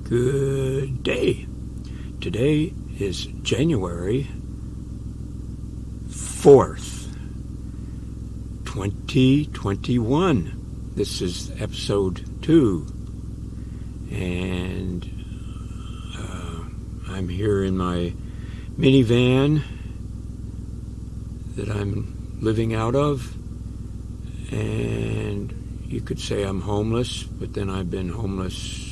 Good day. Today is January 4th, 2021. This is episode 2. And I'm here in my minivan that I'm living out of. And you could say I'm homeless, but then I've been homeless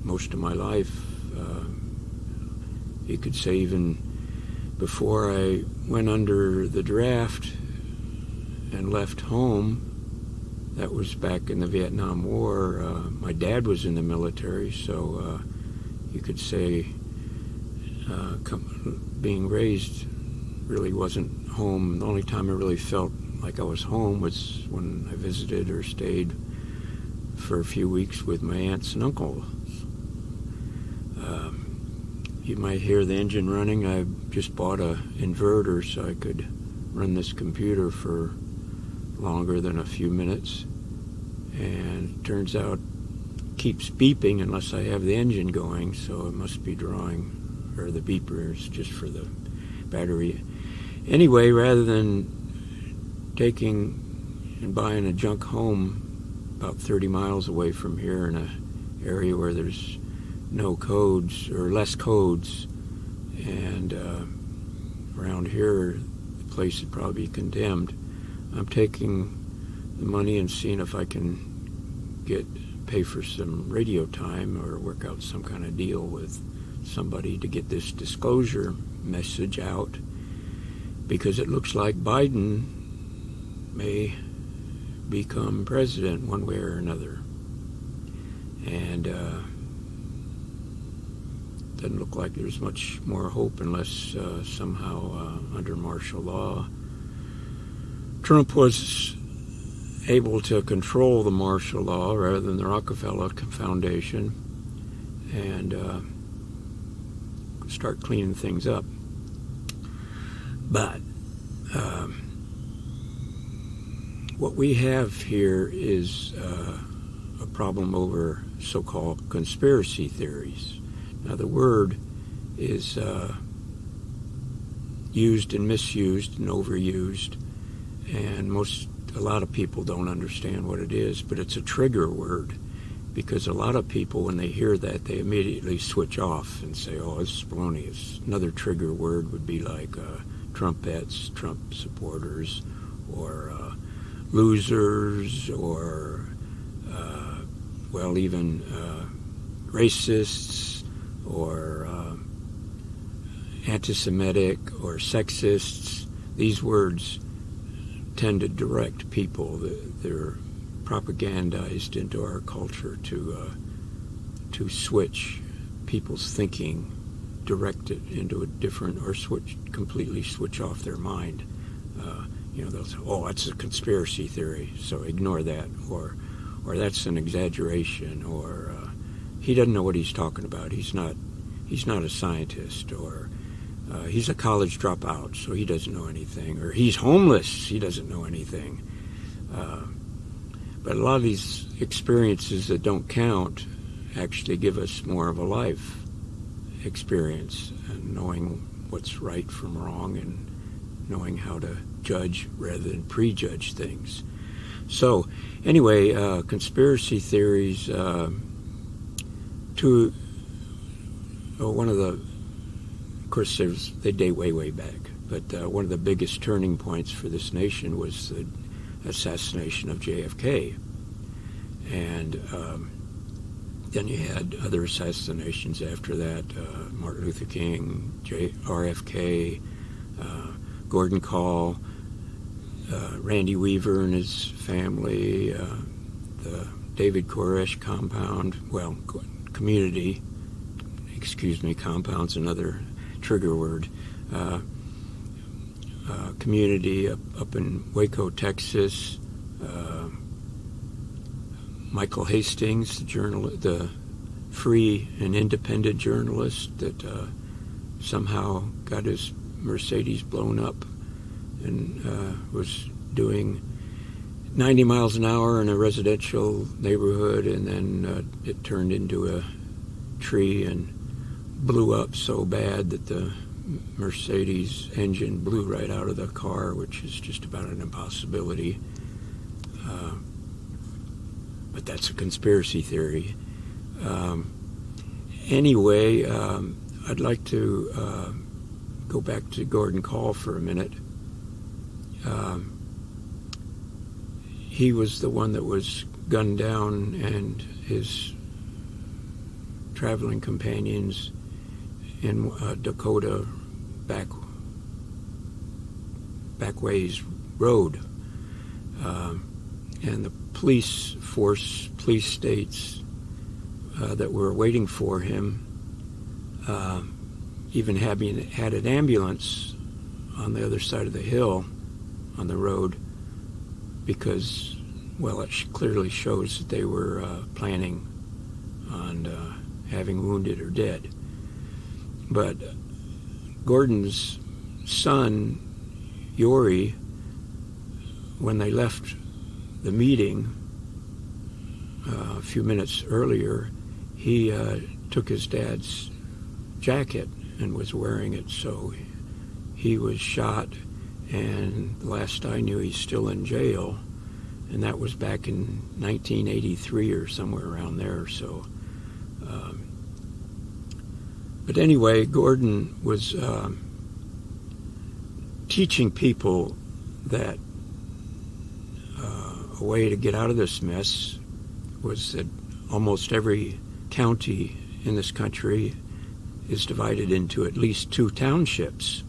most of my life. You could say even before I went under the draft and left home, that was back in the Vietnam War. My dad was in the military, so you could say being raised really wasn't home. The only time I really felt like I was home was when I visited or stayed for a few weeks with my aunts and uncles. You might hear the engine running. I just bought an inverter so I could run this computer for longer than a few minutes. And it turns out it keeps beeping unless I have the engine going, so it must be drawing, or the beeper is just for the battery. Anyway, rather than taking and buying a junk home about 30 miles away from here in an area where there's no codes or less codes, and around here the place would probably be condemned, I'm taking the money and seeing if I can pay for some radio time or work out some kind of deal with somebody to get this disclosure message out, because it looks like Biden may become president one way or another. And doesn't look like there's much more hope unless somehow under martial law Trump was able to control the martial law rather than the Rockefeller Foundation and start cleaning things up. But what we have here is a problem over so-called conspiracy theories. Now, the word is used and misused and overused, and a lot of people don't understand what it is, but it's a trigger word, because a lot of people, when they hear that, they immediately switch off and say, oh, it's baloney. Another trigger word would be like Trumpettes, Trump supporters, or losers, or, even racists, or anti-Semitic, or sexists. These words tend to direct people. They're propagandized into our culture to switch people's thinking, direct it into a different, or completely switch off their mind. They'll say, oh, that's a conspiracy theory, so ignore that, or that's an exaggeration, or he doesn't know what he's talking about. He's not a scientist, or he's a college dropout, so he doesn't know anything, or he's homeless, he doesn't know anything. But a lot of these experiences that don't count actually give us more of a life experience, and knowing what's right from wrong, and knowing how to judge rather than prejudge things. So, anyway, conspiracy theories. One of the, of course, they date way back, but one of the biggest turning points for this nation was the assassination of JFK. And then you had other assassinations after that, Martin Luther King, RFK, Gordon Call, Randy Weaver and his family, the David Koresh compound, compound's another trigger word, community up in Waco, Texas, Michael Hastings, the free and independent journalist that somehow got his Mercedes blown up and was doing 90 miles an hour in a residential neighborhood, and then it turned into a tree and blew up so bad that the Mercedes engine blew right out of the car, which is just about an impossibility. But that's a conspiracy theory. Anyway, I'd like to go back to Gordon Call for a minute. He was the one that was gunned down, and his traveling companions in Dakota Backways Road. And the police states that were waiting for him even had an ambulance on the other side of the hill on the road because, well, it clearly shows that they were planning on having wounded or dead. But Gordon's son, Yori, when they left the meeting a few minutes earlier, he took his dad's jacket and was wearing it, so he was shot, and last I knew he's still in jail, and that was back in 1983 or somewhere around there. So but anyway, Gordon was teaching people that a way to get out of this mess was that almost every county in this country is divided into at least 2 townships,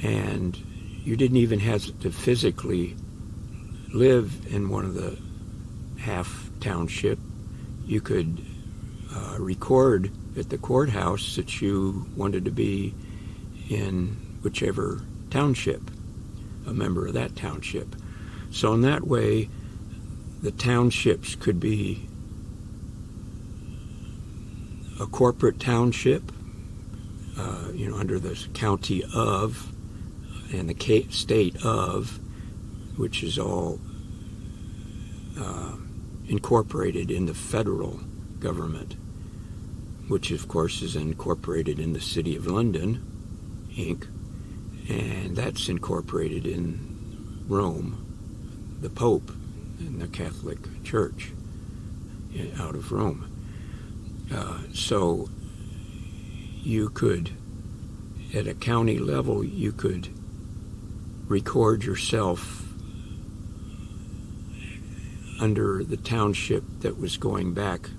and you didn't even have to physically live in one of the half township. You could record at the courthouse that you wanted to be in whichever township, a member of that township. So in that way, the townships could be a corporate township, under the county of and the state of, which is all incorporated in the federal government, which of course is incorporated in the City of London, Inc., and that's incorporated in Rome, the Pope, and the Catholic Church out of Rome. So you could, at a county level, you could record yourself under the township that was going back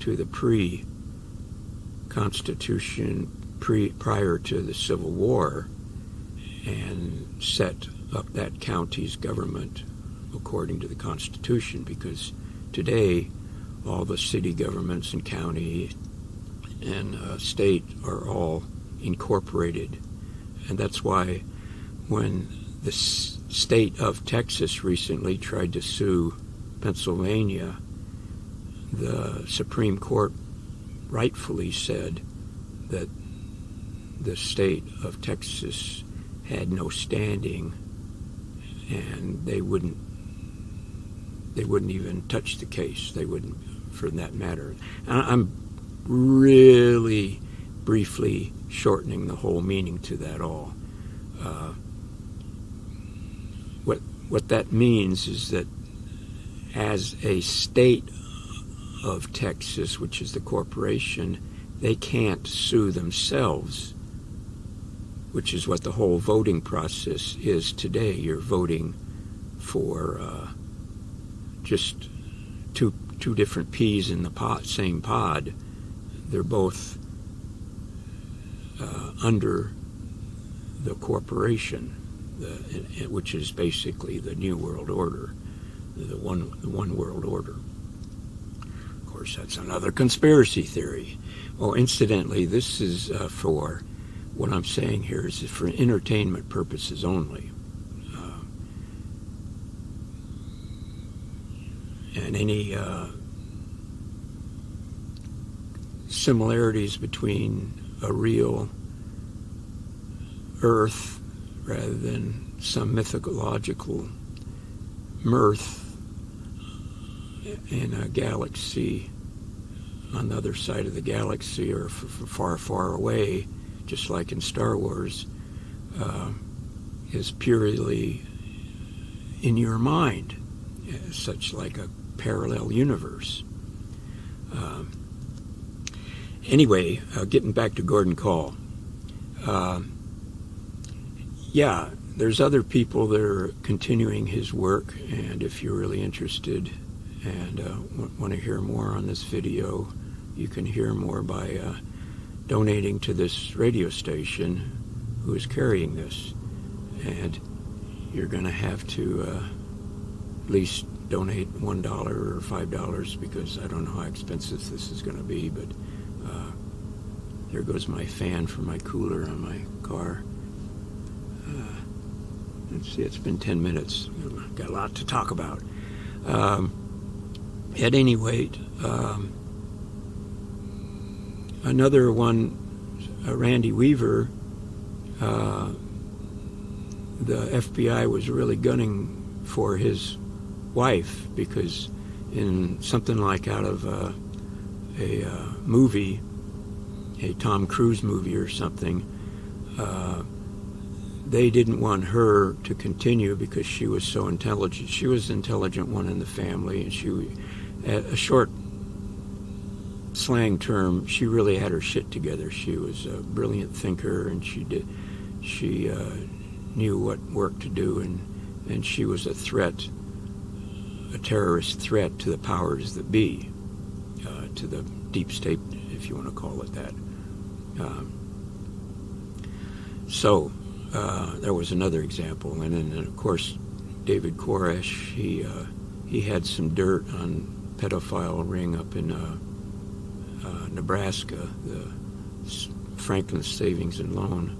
to the pre-Constitution, prior to the Civil War, and set up that county's government according to the Constitution, because today all the city governments and county and state are all incorporated. And that's why when the state of Texas recently tried to sue Pennsylvania, the Supreme Court rightfully said that the state of Texas had no standing, and they wouldn't even touch the case. They wouldn't, for that matter. I'm really briefly shortening the whole meaning to that all. What that means is that as a state of Texas, which is the corporation, they can't sue themselves, which is what the whole voting process is today. You're voting for just two different peas in the same pod. They're both under the corporation, which is basically the New World Order, the one world order. Of course, that's another conspiracy theory. Well, incidentally, this is for, what I'm saying here is for entertainment purposes only. And any similarities between a real Earth rather than some mythological mirth in a galaxy on the other side of the galaxy or far, far away, just like in Star Wars, is purely in your mind, such like a parallel universe. Anyway, getting back to Gordon Call. Yeah, there's other people that are continuing his work, and if you're really interested and want to hear more on this video, you can hear more by donating to this radio station who is carrying this. And you're going to have to at least donate $1 or $5, because I don't know how expensive this is going to be, but there goes my fan for my cooler on my car. Let's see, it's been 10 minutes. Got a lot to talk about. At any rate, another one, Randy Weaver, the FBI was really gunning for his wife, because in something like out of a movie, a Tom Cruise movie or something, they didn't want her to continue because she was so intelligent. She was the intelligent one in the family, and she, at a short slang term, she really had her shit together. She was a brilliant thinker, and she knew what work to do, and she was a threat, a terrorist threat to the powers that be, to the deep state, if you want to call it that. So there was another example, and then of course David Koresh, he had some dirt on pedophile ring up in Nebraska, the Franklin Savings and Loan,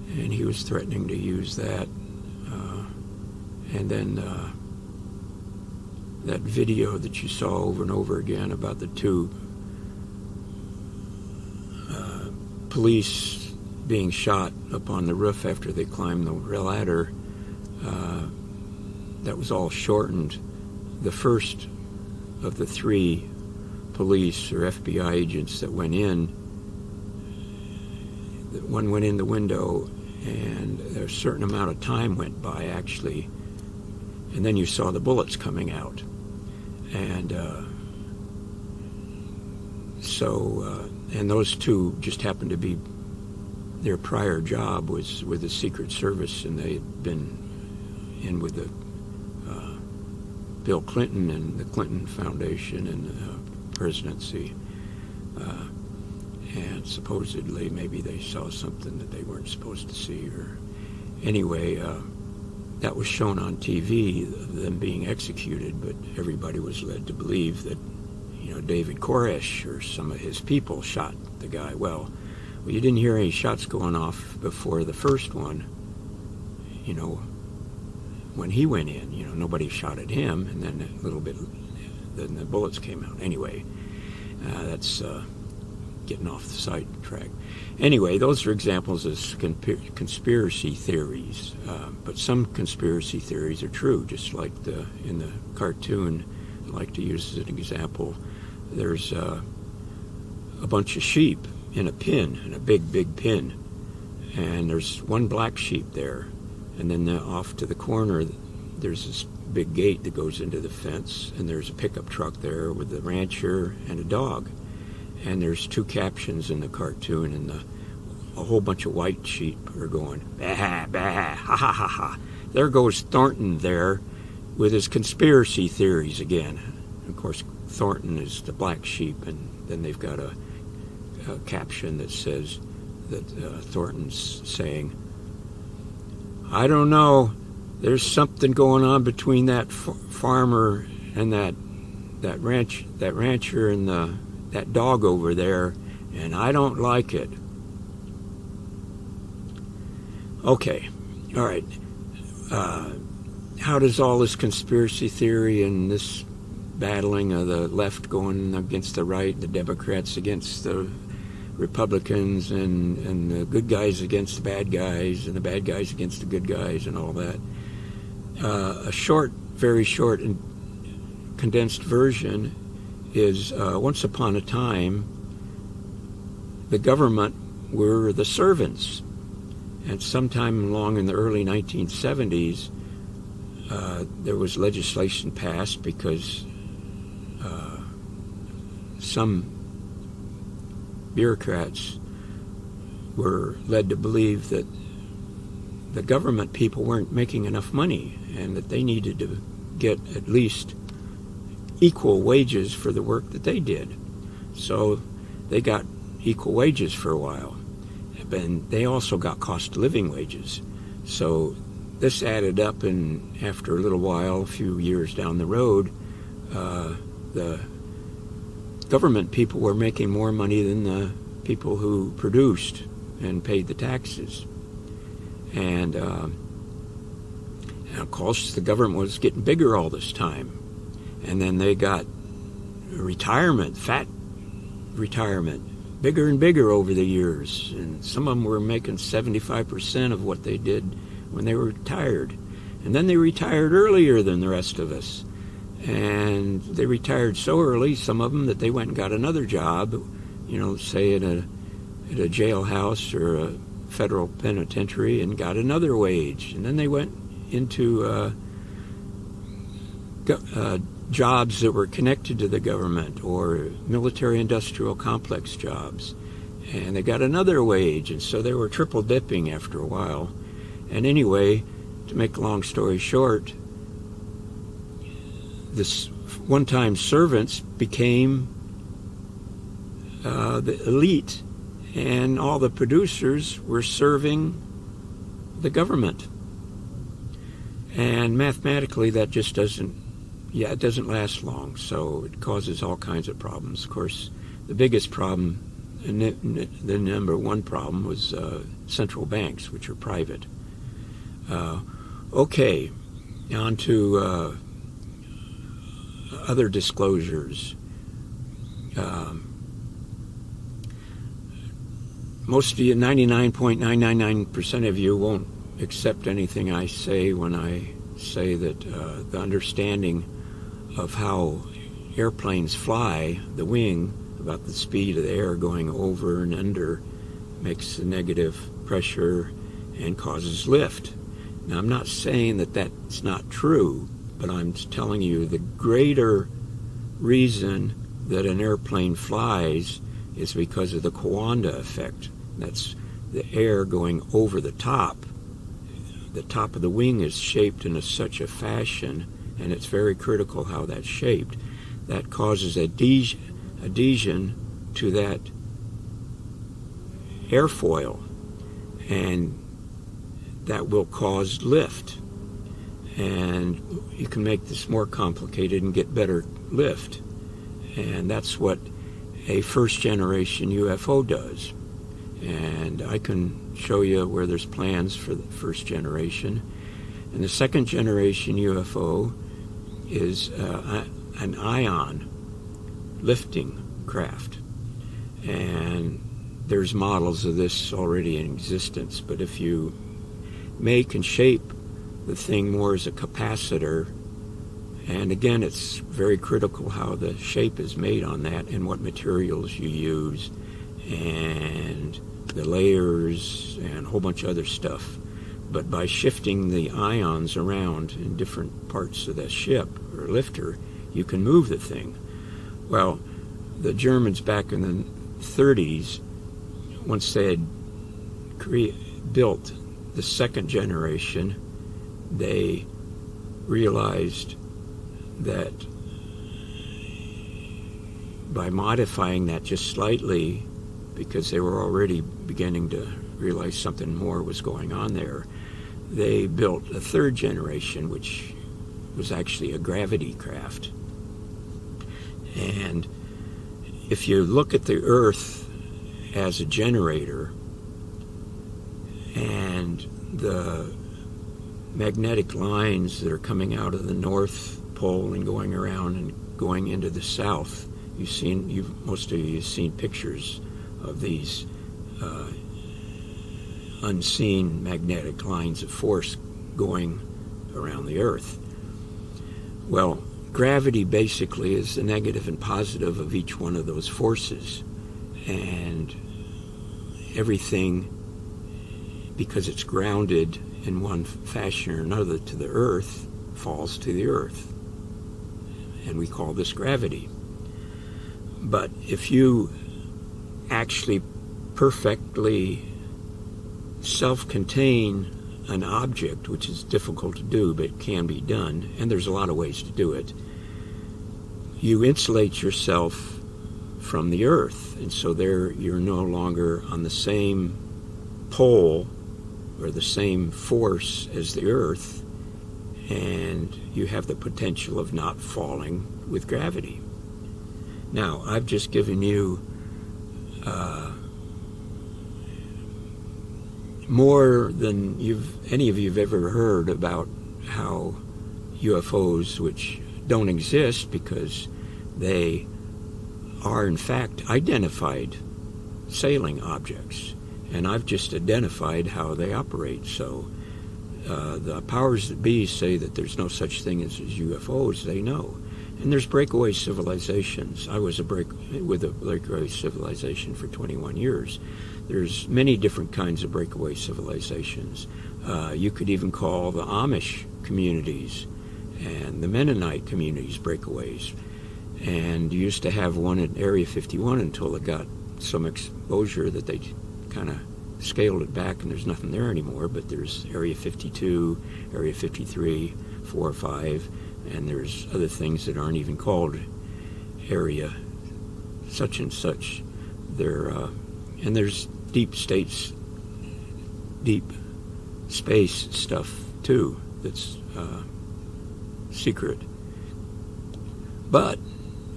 and he was threatening to use that. And then that video that you saw over and over again about the two police being shot up on the roof after they climbed the ladder, that was all shortened. The first of the three police or FBI agents that went in, one went in the window, and a certain amount of time went by, actually, and then you saw the bullets coming out. And and those two just happened to be, their prior job was with the Secret Service, and they had been in with the Bill Clinton and the Clinton Foundation and the presidency. And supposedly maybe they saw something that they weren't supposed to see, or anyway, that was shown on TV, them being executed, but everybody was led to believe that, David Koresh or some of his people shot the guy. Well, you didn't hear any shots going off before the first one, when he went in, nobody shot at him, and then a little bit, then the bullets came out. Anyway, that's getting off the sidetrack. Anyway, those are examples of conspiracy theories, but some conspiracy theories are true, just like in the cartoon I like to use as an example. There's a bunch of sheep in a pen, in a big pen, and there's one black sheep there, and then off to the corner there's this big gate that goes into the fence, and there's a pickup truck there with the rancher and a dog, and there's two captions in the cartoon, and a whole bunch of white sheep are going, bah, bah, ha ha ha ha. There goes Thornton there with his conspiracy theories again. Of course, Thornton is the black sheep, and then they've got a caption that says that Thornton's saying, I don't know, there's something going on between that farmer and that rancher and that dog over there, and I don't like it. Okay, all right. How does all this conspiracy theory and this battling of the left going against the right, the Democrats against the Republicans, and the good guys against the bad guys, and the bad guys against the good guys, and all that? A short, very short and condensed version is once upon a time, the government were the servants. And sometime along in the early 1970s, there was legislation passed because some bureaucrats were led to believe that the government people weren't making enough money and that they needed to get at least equal wages for the work that they did. So they got equal wages for a while. And they also got cost of living wages. So this added up, and after a little while, a few years down the road, the government people were making more money than the people who produced and paid the taxes. And of course, the government was getting bigger all this time. And then they got retirement, fat retirement, bigger and bigger over the years, and some of them were making 75% of what they did when they were retired. And then they retired earlier than the rest of us, and they retired so early, some of them, that they went and got another job, say at a jailhouse or a federal penitentiary, and got another wage. And then they went into jobs that were connected to the government, or military-industrial complex jobs, and they got another wage, and so they were triple dipping after a while. And anyway, to make a long story short, this one-time servants became the elite, and all the producers were serving the government. And mathematically, that just doesn't last long, so it causes all kinds of problems. Of course, the biggest problem, and the number one problem, was central banks, which are private. Okay, on to other disclosures. Most of you, 99.999% of you, won't accept anything I say when I say that the understanding of how airplanes fly, the wing, about the speed of the air going over and under, makes a negative pressure and causes lift. Now, I'm not saying that that's not true, but I'm telling you the greater reason that an airplane flies is because of the Coanda effect. That's the air going over the top. The top of the wing is shaped in such a fashion, and it's very critical how that's shaped. That causes adhesion to that airfoil, and that will cause lift. And you can make this more complicated and get better lift. And that's what a first-generation UFO does. And I can show you where there's plans for the first generation. And the second generation UFO is an ion lifting craft. And there's models of this already in existence, but if you make and shape the thing more as a capacitor, and again, it's very critical how the shape is made on that and what materials you use and the layers and a whole bunch of other stuff. But by shifting the ions around in different parts of the ship or lifter, you can move the thing. Well, the Germans back in the 30s, once they had built the second generation, they realized that by modifying that just slightly, because they were already beginning to realize something more was going on there, they built a third generation, which was actually a gravity craft. And if you look at the Earth as a generator, and the magnetic lines that are coming out of the North Pole and going around and going into the South, most of you have seen pictures of these unseen magnetic lines of force going around the Earth. Well, gravity basically is the negative and positive of each one of those forces. And everything, because it's grounded in one fashion or another to the earth, falls to the earth. And we call this gravity. But if you actually perfectly self-contain an object, which is difficult to do, but it can be done, and there's a lot of ways to do it, you insulate yourself from the earth, and so there you're no longer on the same pole or the same force as the earth, and you have the potential of not falling with gravity. Now, I've just given you more than any of you have ever heard about how UFOs, which don't exist because they are in fact identified sailing objects, and I've just identified how they operate. So the powers that be say that there's no such thing as UFOs. They know. And there's breakaway civilizations. I was with a breakaway civilization for 21 years. There's many different kinds of breakaway civilizations. You could even call the Amish communities and the Mennonite communities breakaways. And you used to have one at Area 51 until it got some exposure that they kind of scaled it back and there's nothing there anymore. But there's Area 52, Area 53, 4 or 5, and there's other things that aren't even called area such and such. And there's deep space stuff too that's secret. But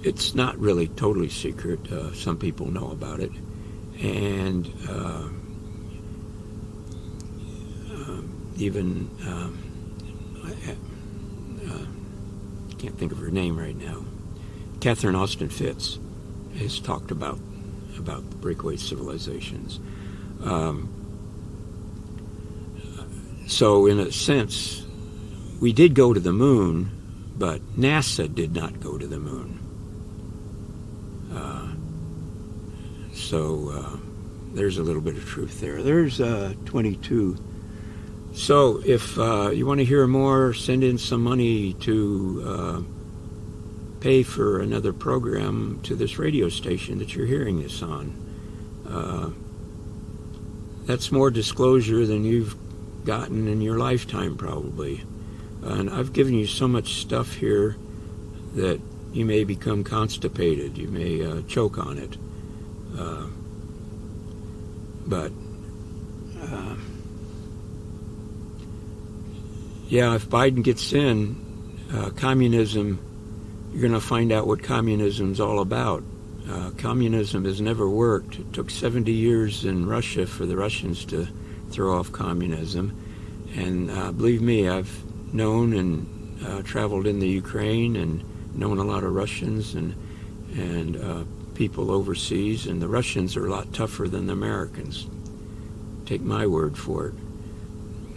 it's not really totally secret. Some people know about it. And even I can't think of her name right now. Catherine Austin Fitz has talked about the breakaway civilizations. So in a sense, we did go to the moon, but NASA did not go to the moon. So there's a little bit of truth there. There's 22. So if you want to hear more, send in some money to pay for another program to this radio station that you're hearing this on. That's more disclosure than you've gotten in your lifetime probably. And I've given you so much stuff here that you may become constipated. You may choke on it. Yeah, if Biden gets in, communism, you're going to find out what communism's all about. Communism has never worked. It took 70 years in Russia for the Russians to throw off communism. And believe me, I've known and traveled in the Ukraine and known a lot of Russians and people overseas, and the Russians are a lot tougher than the Americans. Take my word for it.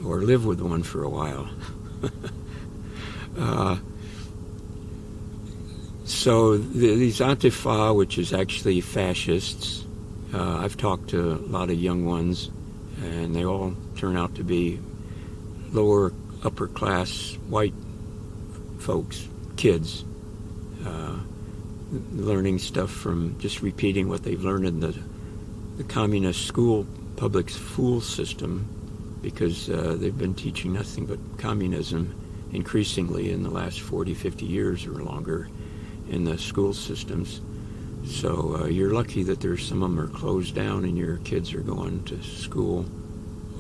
Or live with one for a while. So these Antifa, which is actually fascists, I've talked to a lot of young ones, and they all turn out to be lower, upper class, white folks, kids, learning stuff from just repeating what they've learned in the communist school, public school system, because they've been teaching nothing but communism increasingly in the last 40, 50 years or longer in the school systems. So you're lucky that there's some of them are closed down and your kids are going to school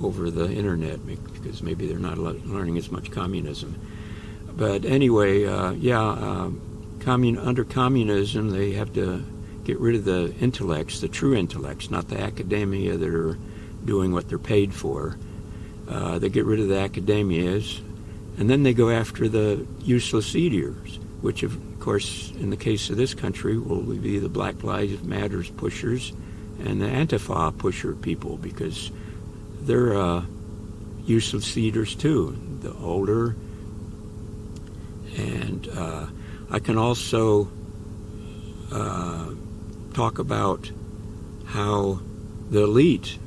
over the internet because maybe they're not learning as much communism. But anyway, under communism they have to get rid of the intellects, the true intellects, not the academia that are doing what they're paid for. They get rid of the academias, and then they go after the useless eaters, which of course in the case of this country will be the Black Lives Matters pushers and the Antifa pusher people, because they're useless eaters too, the older. And I can also talk about how the elite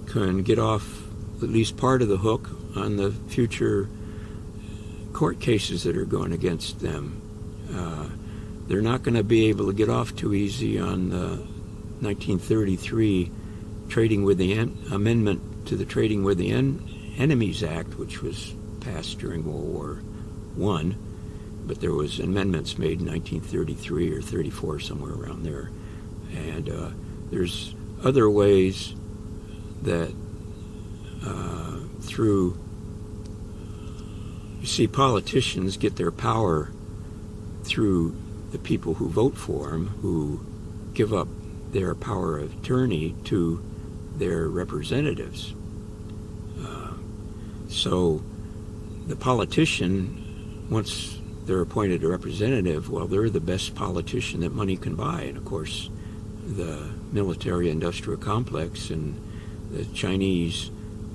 can get off at least part of the hook on the future court cases that are going against them. They're not going to be able to get off too easy on the 1933 Trading with the Amendment to the Trading with the Enemies Act, which was passed during World War I, but there was amendments made in 1933 or 34, somewhere around there. And there's other ways that through, you see, politicians get their power through the people who vote for them, who give up their power of attorney to their representatives. So the politician, once they're appointed a representative, well, they're the best politician that money can buy. And of course, the military-industrial complex and the Chinese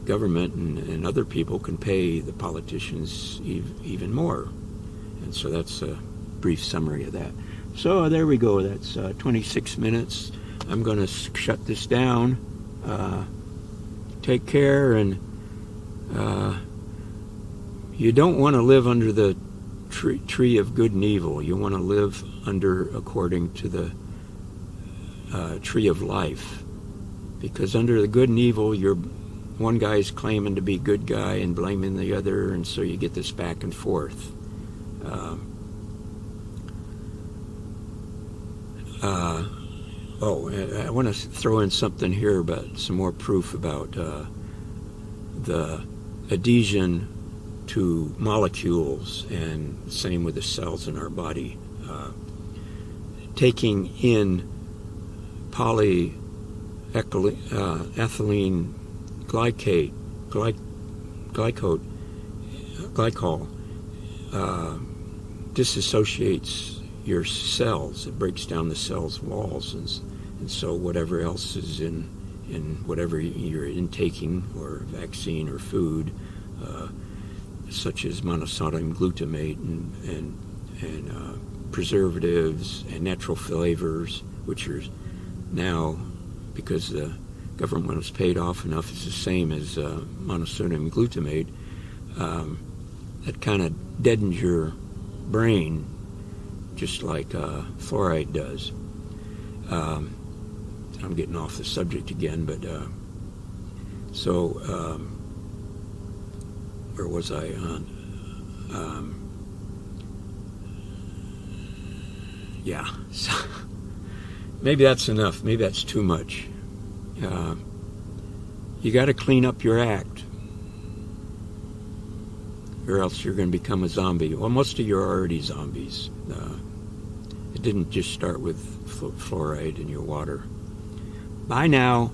government and other people can pay the politicians even more. And so that's a brief summary of that. So there we go. That's 26 minutes. I'm going to shut this down. Take care, and you don't want to live under the tree of good and evil. You want to live according to the tree of life, because under the good and evil, one guy's claiming to be good guy and blaming the other, and so you get this back and forth. I want to throw in something here about some more proof about the adhesion to molecules, and same with the cells in our body. Taking in polyethylene glycol disassociates your cells. It breaks down the cell's walls, and so whatever else is in whatever you're intaking, or vaccine or food, such as monosodium glutamate and preservatives and natural flavors, which are now, because the government was paid off enough, it's the same as monosodium glutamate. That kind of deadens your brain, just like fluoride does. I'm getting off the subject again, but where was I on? So maybe that's enough. Maybe that's too much. You got to clean up your act, or else you're going to become a zombie. Well, most of you are already zombies. It didn't just start with fluoride in your water. Bye now.